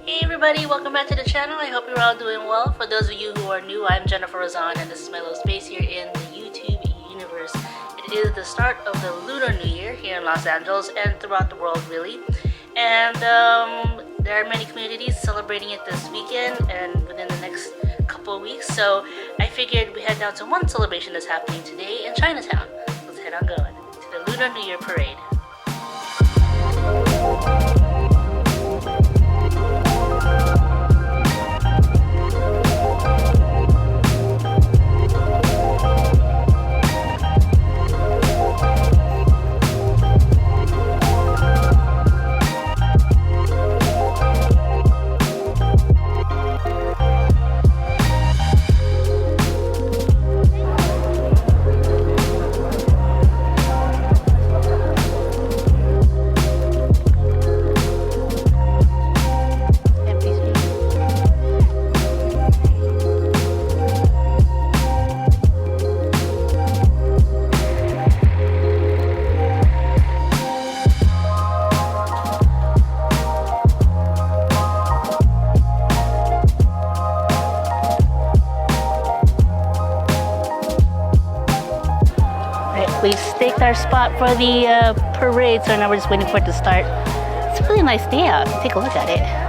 Hey everybody, welcome back to the channel. I hope you're all doing well. For those of you who are new, I'm Jennifer Razon and this is my little space here in the YouTube universe. It is the start of the Lunar New Year here in Los Angeles and throughout the world really. And there are many communities celebrating it this weekend and within the next couple of weeks. So I figured we head down to one celebration that's happening today in Chinatown. Let's head on going to the Lunar New Year parade. We've staked our spot for the parade, so now we're just waiting for it to start. It's a really nice day out. Take a look at it.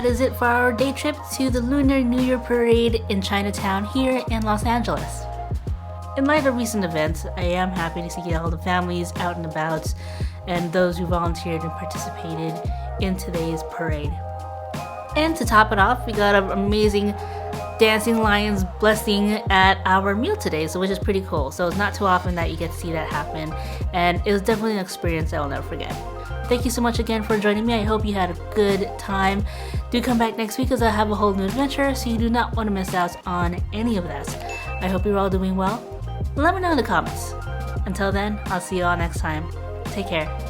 that is it for our day trip to the Lunar New Year parade in Chinatown here in Los Angeles. In light of recent events, I am happy to see all the families out and about and those who volunteered and participated in today's parade. And to top it off, we got an amazing Dancing Lions blessing at our meal today, so which is pretty cool. So it's not too often that you get to see that happen, and it was definitely an experience I will never forget. Thank you so much again for joining me. I hope you had a good time. Do come back next week as I have a whole new adventure, so you do not want to miss out on any of this. I hope you're all doing well. Let me know in the comments. Until then, I'll see you all next time. Take care.